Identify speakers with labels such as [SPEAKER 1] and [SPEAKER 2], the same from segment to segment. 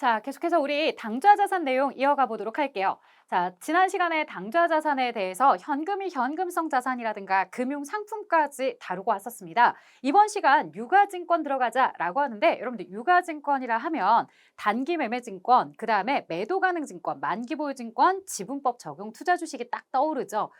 [SPEAKER 1] 자, 계속해서 우리 당좌 자산 내용 이어가 보도록 할게요. 자, 지난 시간에 당좌 자산에 대해서 현금이 현금성 자산이라든가 금융 상품까지 다루고 왔었습니다. 이번 시간 유가증권 들어가자라고 하는데 여러분들 유가증권이라 하면 단기 매매 증권, 그다음에 매도 가능 증권, 만기 보유 증권, 지분법 적용 투자 주식이 딱 떠오르죠.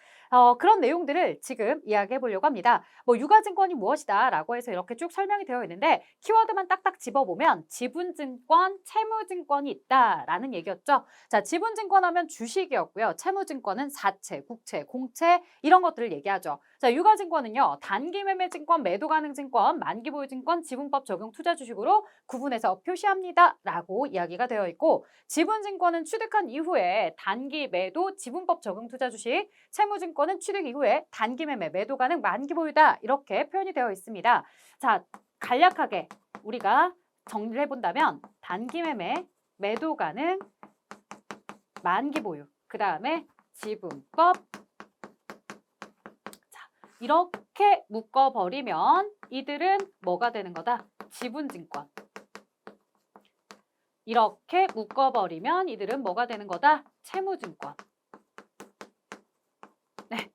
[SPEAKER 1] 그런 내용들을 지금 이야기해 보려고 합니다. 뭐 유가증권이 무엇이다라고 해서 이렇게 쭉 설명이 되어 있는데 키워드만 딱딱 집어보면 지분증권, 채무증권이 있다라는 얘기였죠. 자, 지분증권 하면 주식이었고요. 채무증권은 사채, 국채, 공채 이런 것들을 얘기하죠. 자, 유가증권은요. 단기매매증권, 매도가능증권, 만기보유증권, 지분법 적용 투자주식으로 구분해서 표시합니다라고 이야기가 되어 있고 지분증권은 취득한 이후에 단기 매도, 지분법 적용 투자주식, 채무증권은 취득 이후에 단기 매매, 매도 가능, 만기 보유다 이렇게 표현이 되어 있습니다. 자, 간략하게 우리가 정리를 해본다면 단기 매매, 매도 가능, 만기 보유, 그 다음에 지분법. 자, 이렇게 묶어버리면 이들은 뭐가 되는 거다? 지분증권. 이렇게 묶어버리면 이들은 뭐가 되는 거다? 채무증권. 네.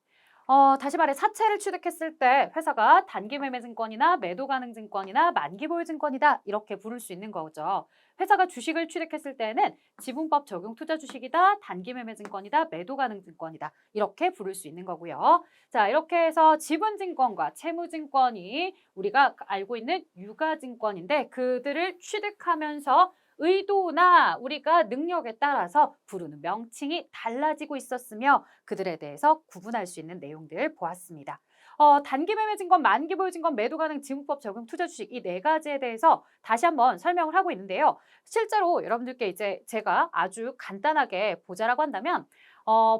[SPEAKER 1] 다시 말해 사채를 취득했을 때 회사가 단기매매증권이나 매도가능증권이나 만기보유증권이다 이렇게 부를 수 있는 거죠. 회사가 주식을 취득했을 때는 지분법 적용 투자주식이다, 단기매매증권이다, 매도가능증권이다 이렇게 부를 수 있는 거고요. 자, 이렇게 해서 지분증권과 채무증권이 우리가 알고 있는 유가증권인데 그들을 취득하면서 의도나 우리가 능력에 따라서 부르는 명칭이 달라지고 있었으며 그들에 대해서 구분할 수 있는 내용들 보았습니다. 단기 매매 증권, 만기 보유 증권, 매도 가능 지분법 적용 투자 주식 이 네 가지에 대해서 다시 한번 설명을 하고 있는데요. 실제로 여러분들께 이제 제가 아주 간단하게 보자라고 한다면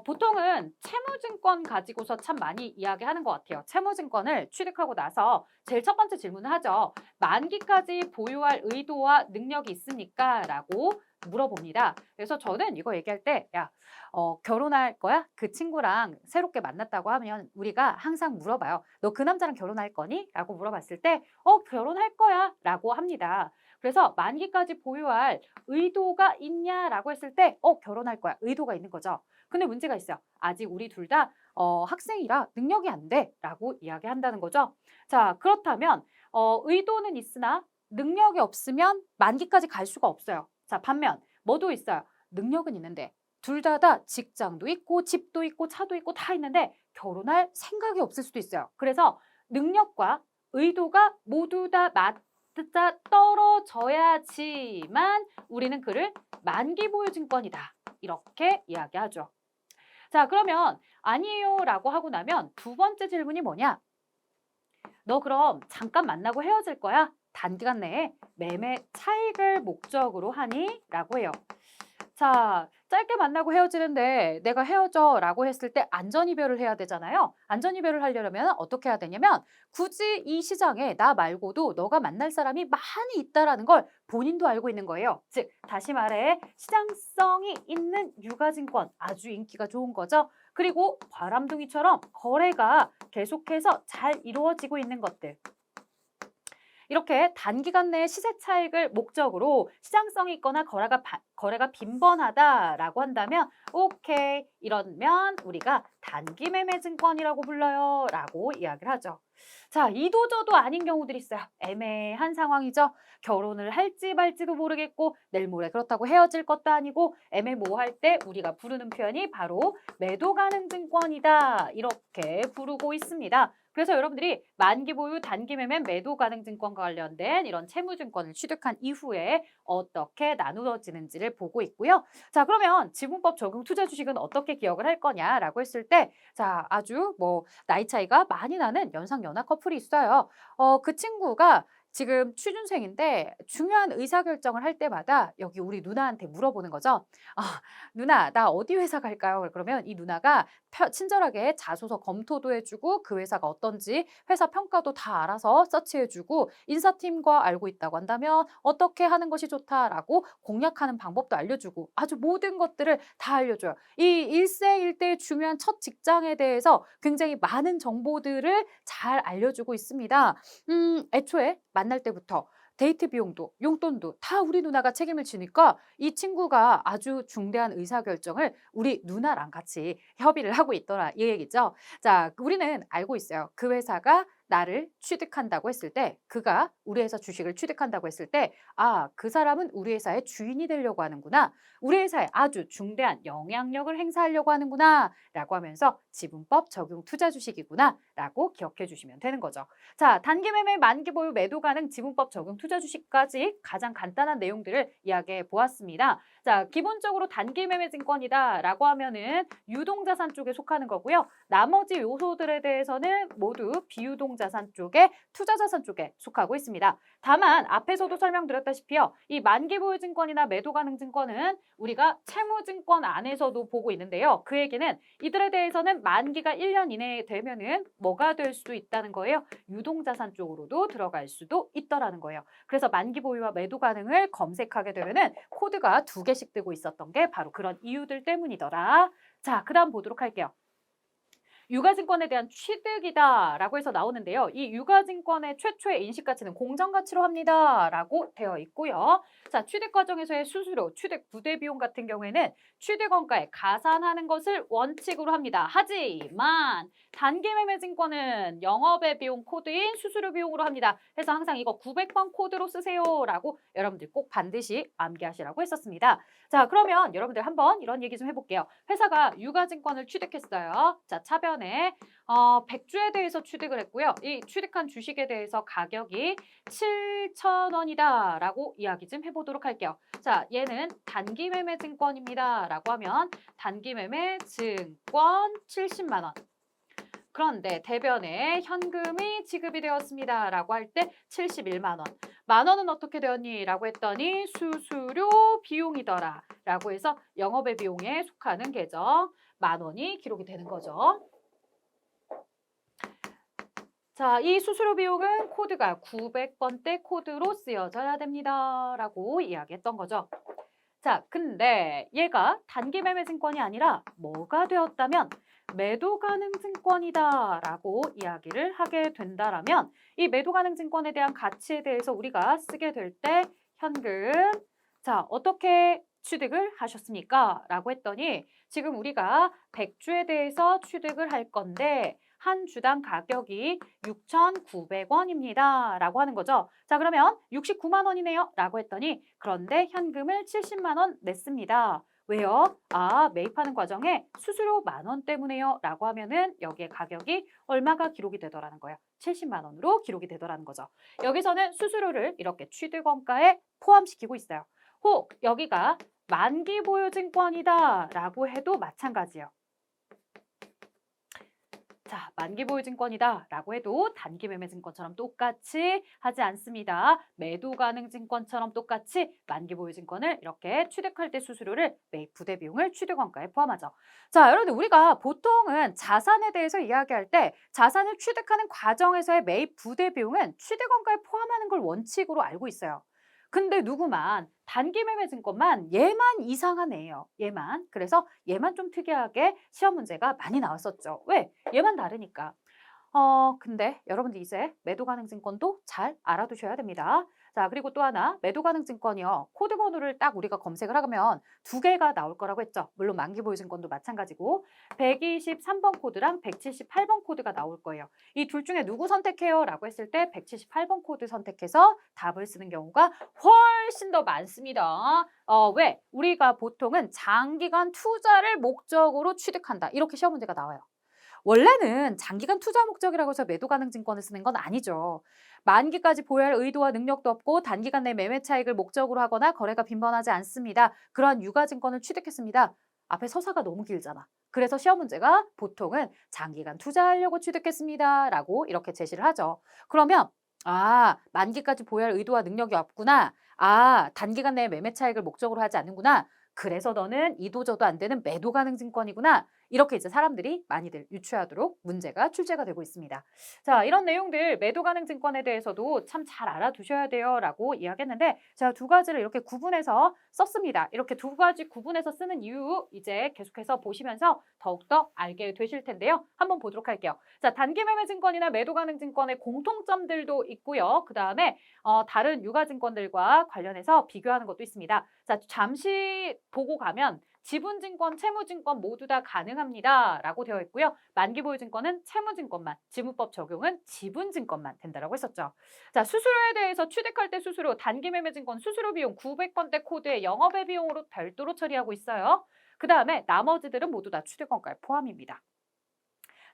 [SPEAKER 1] 보통은 채무증권 가지고서 참 많이 이야기하는 것 같아요. 채무증권을 취득하고 나서 제일 첫 번째 질문을 하죠. 만기까지 보유할 의도와 능력이 있습니까? 라고 물어봅니다. 그래서 저는 이거 얘기할 때, 야, 결혼할 거야? 그 친구랑 새롭게 만났다고 하면 우리가 항상 물어봐요. 너 그 남자랑 결혼할 거니? 라고 물어봤을 때, 결혼할 거야. 라고 합니다. 그래서 만기까지 보유할 의도가 있냐라고 했을 때, 결혼할 거야. 의도가 있는 거죠. 근데 문제가 있어요. 아직 우리 둘 다 학생이라 능력이 안 돼. 라고 이야기한다는 거죠. 자, 그렇다면 의도는 있으나 능력이 없으면 만기까지 갈 수가 없어요. 자, 반면 뭐도 있어요. 능력은 있는데 둘 다 직장도 있고 집도 있고 차도 있고 다 있는데 결혼할 생각이 없을 수도 있어요. 그래서 능력과 의도가 모두 다 맞자 떨어져야지만 우리는 그를 만기보유증권이다. 이렇게 이야기하죠. 자, 그러면 아니에요라고 하고 나면 두 번째 질문이 뭐냐? 너 그럼 잠깐 만나고 헤어질 거야? 단기간 내에 매매 차익을 목적으로 하니? 라고 해요. 자, 짧게 만나고 헤어지는데 내가 헤어져 라고 했을 때 안전이별을 해야 되잖아요. 안전이별을 하려면 어떻게 해야 되냐면 굳이 이 시장에 나 말고도 너가 만날 사람이 많이 있다라는 걸 본인도 알고 있는 거예요. 즉, 다시 말해 시장성이 있는 유가증권 아주 인기가 좋은 거죠. 그리고 바람둥이처럼 거래가 계속해서 잘 이루어지고 있는 것들. 이렇게 단기간 내에 시세 차익을 목적으로 시장성이 있거나 거래가 빈번하다라고 한다면 오케이 이러면 우리가 단기 매매 증권이라고 불러요 라고 이야기를 하죠. 자, 이도저도 아닌 경우들이 있어요. 애매한 상황이죠. 결혼을 할지 말지도 모르겠고 내일 모레 그렇다고 헤어질 것도 아니고 애매모호할 때 우리가 부르는 표현이 바로 매도 가능 증권이다 이렇게 부르고 있습니다. 그래서 여러분들이 만기 보유, 단기 매매, 매도 가능 증권과 관련된 이런 채무증권을 취득한 이후에 어떻게 나누어지는지를 보고 있고요. 자, 그러면 지분법 적용 투자 주식은 어떻게 기억을 할 거냐라고 했을 때, 자, 아주 뭐 나이 차이가 많이 나는 연상 연하 커플이 있어요. 그 친구가 지금 취준생인데 중요한 의사결정을 할 때마다 여기 우리 누나한테 물어보는 거죠. 누나, 나 어디 회사 갈까요? 그러면 이 누나가 친절하게 자소서 검토도 해주고 그 회사가 어떤지 회사 평가도 다 알아서 서치해주고 인사팀과 알고 있다고 한다면 어떻게 하는 것이 좋다라고 공략하는 방법도 알려주고 아주 모든 것들을 다 알려줘요. 이 일생일대의 중요한 첫 직장에 대해서 굉장히 많은 정보들을 잘 알려주고 있습니다. 애초에 만날 때부터 데이트 비용도 용돈도 다 우리 누나가 책임을 지니까 이 친구가 아주 중대한 의사결정을 우리 누나랑 같이 협의를 하고 있더라 이 얘기죠. 자, 우리는 알고 있어요. 그 회사가 나를 취득한다고 했을 때, 그가 우리 회사 주식을 취득한다고 했을 때, 아, 그 사람은 우리 회사의 주인이 되려고 하는구나. 우리 회사에 아주 중대한 영향력을 행사하려고 하는구나. 라고 하면서 지분법 적용 투자 주식이구나. 라고 기억해 주시면 되는 거죠. 자, 단기 매매, 만기 보유, 매도 가능, 지분법 적용 투자 주식까지 가장 간단한 내용들을 이야기해 보았습니다. 자, 기본적으로 단기 매매 증권이다 라고 하면은 유동자산 쪽에 속하는 거고요. 나머지 요소들에 대해서는 모두 비유동자산 쪽에 투자자산 쪽에 속하고 있습니다. 다만 앞에서도 설명드렸다시피요. 이 만기 보유 증권이나 매도 가능 증권은 우리가 채무증권 안에서도 보고 있는데요. 그 얘기는 이들에 대해서는 만기가 1년 이내에 되면은 뭐가 될 수도 있다는 거예요. 유동자산 쪽으로도 들어갈 수도 있더라는 거예요. 그래서 만기 보유와 매도 가능을 검색하게 되면은 코드가 2개씩 뜨고 있었던 게 바로 그런 이유들 때문이더라. 자, 그 다음 보도록 할게요. 유가증권에 대한 취득이다라고 해서 나오는데요. 이 유가증권의 최초의 인식가치는 공정가치로 합니다라고 되어 있고요. 자, 취득 과정에서의 수수료, 취득 부대비용 같은 경우에는 취득원가에 가산하는 것을 원칙으로 합니다. 하지만 단기매매증권은 영업의 비용 코드인 수수료 비용으로 합니다. 그래서 항상 이거 900번 코드로 쓰세요라고 여러분들 꼭 반드시 암기하시라고 했었습니다. 자, 그러면 여러분들 한번 이런 얘기 좀 해볼게요. 회사가 유가증권을 취득했어요. 자, 차변에 100주에 대해서 취득을 했고요. 이 취득한 주식에 대해서 가격이 7,000원이다 라고 이야기 좀 해보도록 할게요. 자, 얘는 단기매매 증권입니다 라고 하면 단기매매 증권 70만 원. 그런데 대변에 현금이 지급이 되었습니다 라고 할 때 71만 원. 만 원은 어떻게 되었니? 라고 했더니 수수료 비용이더라 라고 해서 영업의 비용에 속하는 계정 만 원이 기록이 되는 거죠. 자, 이 수수료 비용은 코드가 900번대 코드로 쓰여져야 됩니다 라고 이야기했던 거죠. 자, 근데 얘가 단기 매매 증권이 아니라 뭐가 되었다면 매도 가능 증권이다 라고 이야기를 하게 된다라면 이 매도 가능 증권에 대한 가치에 대해서 우리가 쓰게 될 때 현금, 자, 어떻게 취득을 하셨습니까? 라고 했더니 지금 우리가 100주에 대해서 취득을 할 건데 한 주당 가격이 6,900원입니다. 라고 하는 거죠. 자, 그러면 69만 원이네요. 라고 했더니 그런데 현금을 70만 원 냈습니다. 왜요? 아, 매입하는 과정에 수수료 10,000원 때문에요. 라고 하면은 여기에 가격이 얼마가 기록이 되더라는 거예요. 70만 원으로 기록이 되더라는 거죠. 여기서는 수수료를 이렇게 취득원가에 포함시키고 있어요. 혹 여기가 만기 보유 증권이다 라고 해도 마찬가지예요. 자, 만기 보유 증권이다 라고 해도 단기 매매 증권처럼 똑같이 하지 않습니다. 매도 가능 증권처럼 똑같이 만기 보유 증권을 이렇게 취득할 때 수수료를 매입 부대 비용을 취득원가에 포함하죠. 자, 여러분들 우리가 보통은 자산에 대해서 이야기할 때 자산을 취득하는 과정에서의 매입 부대 비용은 취득원가에 포함하는 걸 원칙으로 알고 있어요. 근데 누구만 단기 매매 증권만 얘만 이상한 애예요. 얘만. 그래서 얘만 좀 특이하게 시험 문제가 많이 나왔었죠. 왜? 얘만 다르니까. 근데 여러분들 이제 매도 가능 증권도 잘 알아두셔야 됩니다. 자, 그리고 또 하나 매도 가능 증권이요. 코드 번호를 딱 우리가 검색을 하면 2개가 나올 거라고 했죠. 물론 만기 보유 증권도 마찬가지고 123번 코드랑 178번 코드가 나올 거예요. 이 둘 중에 누구 선택해요? 라고 했을 때 178번 코드 선택해서 답을 쓰는 경우가 훨씬 더 많습니다. 왜? 우리가 보통은 장기간 투자를 목적으로 취득한다. 이렇게 시험 문제가 나와요. 원래는 장기간 투자 목적이라고 해서 매도 가능 증권을 쓰는 건 아니죠. 만기까지 보유할 의도와 능력도 없고 단기간 내 매매 차익을 목적으로 하거나 거래가 빈번하지 않습니다. 그러한 유가증권을 취득했습니다. 앞에 서사가 너무 길잖아. 그래서 시험 문제가 보통은 장기간 투자하려고 취득했습니다. 라고 이렇게 제시를 하죠. 그러면 만기까지 보유할 의도와 능력이 없구나. 단기간 내 매매 차익을 목적으로 하지 않는구나. 그래서 너는 이도저도 안 되는 매도 가능 증권이구나. 이렇게 이제 사람들이 많이들 유추하도록 문제가 출제가 되고 있습니다. 자, 이런 내용들 매도 가능 증권에 대해서도 참 잘 알아두셔야 돼요라고 이야기했는데 제가 두 가지를 이렇게 구분해서 썼습니다. 이렇게 두 가지 구분해서 쓰는 이유 이제 계속해서 보시면서 더욱더 알게 되실 텐데요. 한번 보도록 할게요. 자, 단기 매매 증권이나 매도 가능 증권의 공통점들도 있고요. 그다음에 다른 유가 증권들과 관련해서 비교하는 것도 있습니다. 자, 잠시 보고 가면 지분증권, 채무증권 모두 다 가능합니다. 라고 되어 있고요. 만기보유증권은 채무증권만, 지분법 적용은 지분증권만 된다라고 했었죠. 자, 수수료에 대해서 취득할 때 수수료, 단기매매증권 수수료 비용 900번대 코드의 영업외 비용으로 별도로 처리하고 있어요. 그 다음에 나머지들은 모두 다 취득원가에 포함입니다.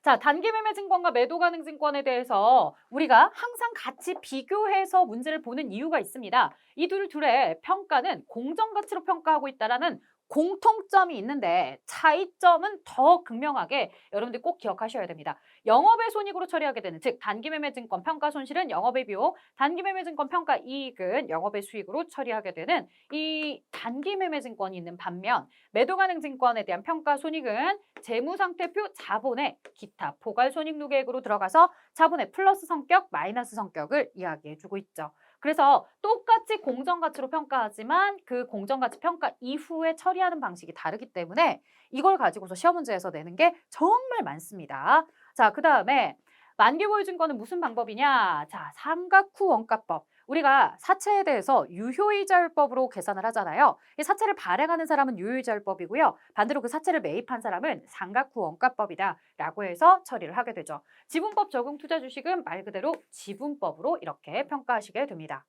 [SPEAKER 1] 자, 단기매매 증권과 매도 가능 증권에 대해서 우리가 항상 같이 비교해서 문제를 보는 이유가 있습니다. 이 둘의 평가는 공정가치로 평가하고 있다는 공통점이 있는데 차이점은 더 극명하게 여러분들 꼭 기억하셔야 됩니다. 영업의 손익으로 처리하게 되는, 즉 단기매매 증권 평가 손실은 영업의 비용, 단기매매 증권 평가 이익은 영업의 수익으로 처리하게 되는 이 단기매매 증권이 있는 반면 매도 가능 증권에 대한 평가 손익은 재무상태표 자본의 기타 포괄손익 누계액으로 들어가서 자본의 플러스 성격, 마이너스 성격을 이야기해주고 있죠. 그래서 똑같이 공정가치로 평가하지만 그 공정가치 평가 이후에 처리하는 방식이 다르기 때문에 이걸 가지고서 시험 문제에서 내는 게 정말 많습니다. 자, 그 다음에 만기보유증권은 무슨 방법이냐? 자, 삼각후 원가법. 우리가 사채에 대해서 유효이자율법으로 계산을 하잖아요. 이 사채를 발행하는 사람은 유효이자율법이고요. 반대로 그 사채를 매입한 사람은 삼각후 원가법이다라고 해서 처리를 하게 되죠. 지분법 적용 투자 주식은 말 그대로 지분법으로 이렇게 평가하시게 됩니다.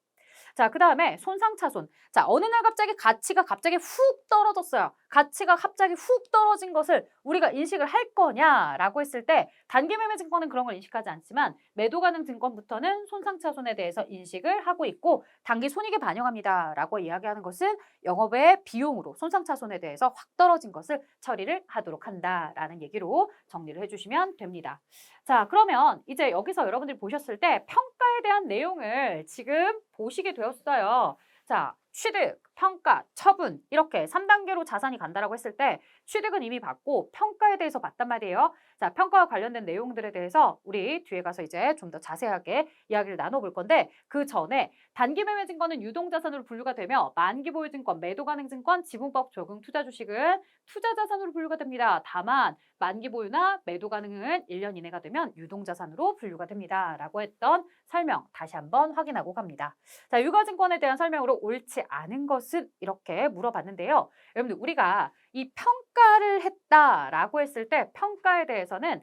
[SPEAKER 1] 자, 그 다음에 손상차손. 자, 어느 날 갑자기 가치가 갑자기 훅 떨어졌어요. 가치가 갑자기 훅 떨어진 것을 우리가 인식을 할 거냐라고 했을 때 단기매매 증권은 그런 걸 인식하지 않지만 매도 가능 증권부터는 손상차손에 대해서 인식을 하고 있고 단기 손익에 반영합니다라고 이야기하는 것은 영업의 비용으로 손상차손에 대해서 확 떨어진 것을 처리를 하도록 한다라는 얘기로 정리를 해주시면 됩니다. 자, 그러면 이제 여기서 여러분들이 보셨을 때 평가에 대한 내용을 지금 보시게 되었어요. 자, 취득, 평가, 처분 이렇게 3단계로 자산이 간다라고 했을 때 취득은 이미 받고 평가에 대해서 봤단 말이에요. 자, 평가와 관련된 내용들에 대해서 우리 뒤에 가서 이제 좀 더 자세하게 이야기를 나눠볼 건데 그 전에 단기매매 증권은 유동자산으로 분류가 되며 만기보유증권, 매도가능증권, 지분법 적용 투자주식은 투자자산으로 분류가 됩니다. 다만 만기보유나 매도가능은 1년 이내가 되면 유동자산으로 분류가 됩니다. 라고 했던 설명 다시 한번 확인하고 갑니다. 자, 유가증권에 대한 설명으로 옳지 않은 것은 이렇게 물어봤는데요. 여러분들 우리가 이 평가를 했다라고 했을 때 평가에 대해서는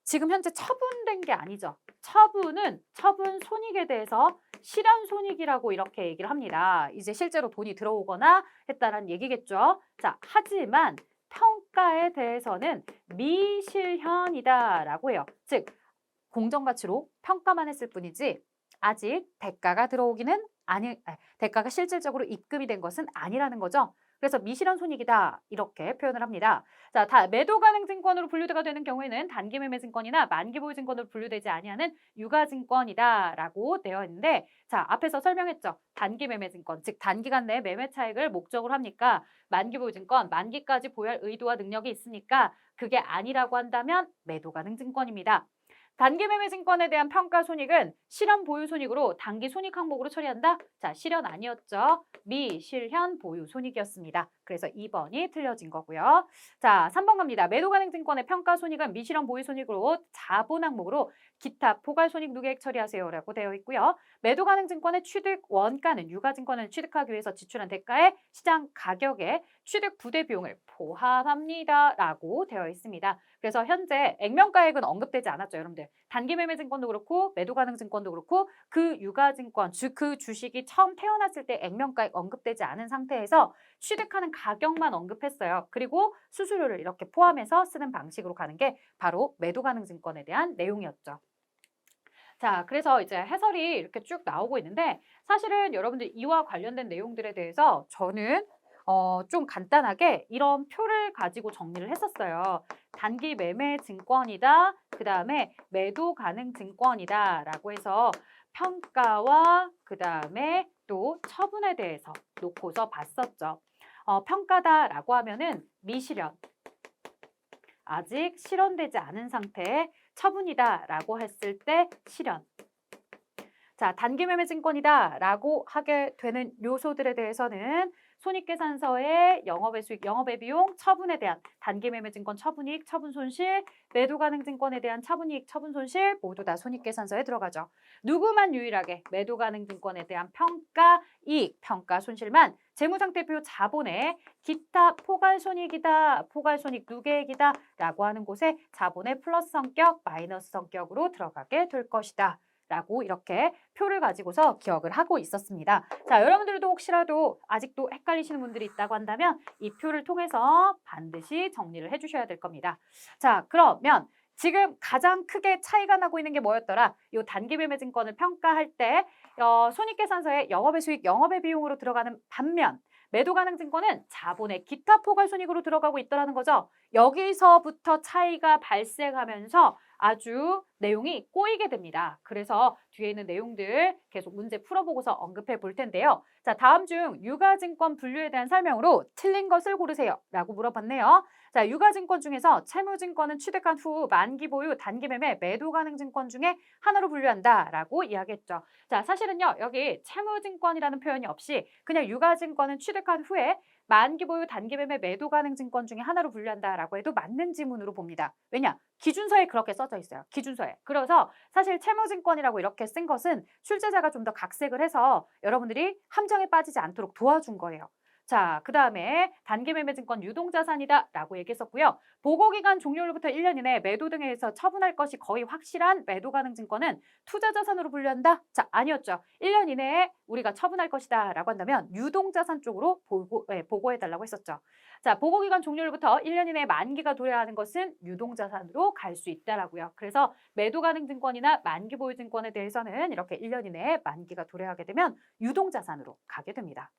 [SPEAKER 1] 지금 현재 처분된 게 아니죠. 처분은 처분 손익에 대해서 실현 손익이라고 이렇게 얘기를 합니다. 이제 실제로 돈이 들어오거나 했다는 얘기겠죠. 자, 하지만 평가에 대해서는 미실현이다라고 해요. 즉 공정가치로 평가만 했을 뿐이지 아직 대가가 들어오기는 대가가 실질적으로 입금이 된 것은 아니라는 거죠. 그래서 미실현 손익이다 이렇게 표현을 합니다. 자, 다 매도 가능 증권으로 분류가 되는 경우에는 단기 매매 증권이나 만기 보유 증권으로 분류되지 아니하는 유가 증권이다라고 되어 있는데 자, 앞에서 설명했죠. 단기 매매 증권, 즉 단기간 내 매매 차익을 목적으로 합니까? 만기 보유 증권, 만기까지 보유할 의도와 능력이 있으니까 그게 아니라고 한다면 매도 가능 증권입니다. 단기 매매 증권에 대한 평가 손익은 실현 보유 손익으로 단기 손익 항목으로 처리한다? 자, 실현 아니었죠. 미실현 보유 손익이었습니다. 그래서 2번이 틀려진 거고요. 자, 3번 갑니다. 매도 가능 증권의 평가 손익은 미실현 보유 손익으로 자본 항목으로 기타 포괄 손익 누계액 처리하세요라고 되어 있고요. 매도 가능 증권의 취득 원가는 유가증권을 취득하기 위해서 지출한 대가의 시장 가격에 취득 부대 비용을 포함합니다라고 되어 있습니다. 그래서 현재 액면가액은 언급되지 않았죠, 여러분들. 단기 매매 증권도 그렇고 매도 가능 증권도 그렇고 그 유가 증권, 즉 그 주식이 처음 태어났을 때 액면가액 언급되지 않은 상태에서 취득하는 가격만 언급했어요. 그리고 수수료를 이렇게 포함해서 쓰는 방식으로 가는 게 바로 매도 가능 증권에 대한 내용이었죠. 자, 그래서 이제 해설이 이렇게 쭉 나오고 있는데 사실은 여러분들 이와 관련된 내용들에 대해서 저는 좀 간단하게 이런 표를 가지고 정리를 했었어요. 단기 매매 증권이다. 그 다음에 매도 가능 증권이다. 라고 해서 평가와 그 다음에 또 처분에 대해서 놓고서 봤었죠. 평가다라고 하면은 미실현, 아직 실현되지 않은 상태의 처분이다라고 했을 때 실현. 자, 단기매매증권이다라고 하게 되는 요소들에 대해서는 손익계산서의 영업의 수익, 영업의 비용, 처분에 대한 단기매매증권 처분이익, 처분손실, 매도가능증권에 대한 처분이익, 처분손실 모두 다 손익계산서에 들어가죠. 누구만 유일하게 매도가능증권에 대한 평가이익, 평가손실만 재무상태표 자본에 기타 포괄손익이다, 포괄손익 누계액이다 라고 하는 곳에 자본의 플러스 성격, 마이너스 성격으로 들어가게 될 것이다. 라고 이렇게 표를 가지고서 기억을 하고 있었습니다. 자, 여러분들도 혹시라도 아직도 헷갈리시는 분들이 있다고 한다면 이 표를 통해서 반드시 정리를 해주셔야 될 겁니다. 자, 그러면 지금 가장 크게 차이가 나고 있는 게 뭐였더라? 이 단기매매증권을 평가할 때 손익계산서에 영업의 수익, 영업의 비용으로 들어가는 반면 매도가능증권은 자본의 기타 포괄손익으로 들어가고 있더라는 거죠. 여기서부터 차이가 발생하면서 아주 내용이 꼬이게 됩니다. 그래서 뒤에 있는 내용들 계속 문제 풀어보고서 언급해 볼 텐데요. 자, 다음 중 유가증권 분류에 대한 설명으로 틀린 것을 고르세요 라고 물어봤네요. 자, 유가증권 중에서 채무증권은 취득한 후 만기 보유, 단기 매매, 매도 가능 증권 중에 하나로 분류한다 라고 이야기했죠. 자, 사실은요, 여기 채무증권이라는 표현이 없이 그냥 유가증권은 취득한 후에 만기 보유, 단기 매매, 매도 가능 증권 중에 하나로 분류한다라고 해도 맞는 지문으로 봅니다. 왜냐? 기준서에 그렇게 써져 있어요. 기준서에. 그래서 사실 채무증권이라고 이렇게 쓴 것은 출제자가 좀 더 각색을 해서 여러분들이 함정에 빠지지 않도록 도와준 거예요. 자, 그 다음에 단기매매증권 유동자산이다 라고 얘기했었고요. 보고기간 종료로부터 1년 이내 매도 등에 의해서 처분할 것이 거의 확실한 매도 가능 증권은 투자자산으로 분류한다? 자, 아니었죠. 1년 이내에 우리가 처분할 것이다 라고 한다면 유동자산 쪽으로 보고해달라고 했었죠. 자, 보고기간 종료로부터 1년 이내에 만기가 도래해야 하는 것은 유동자산으로 갈 수 있다라고요. 그래서 매도 가능 증권이나 만기 보유 증권에 대해서는 이렇게 1년 이내에 만기가 도래하게 되면 유동자산으로 가게 됩니다.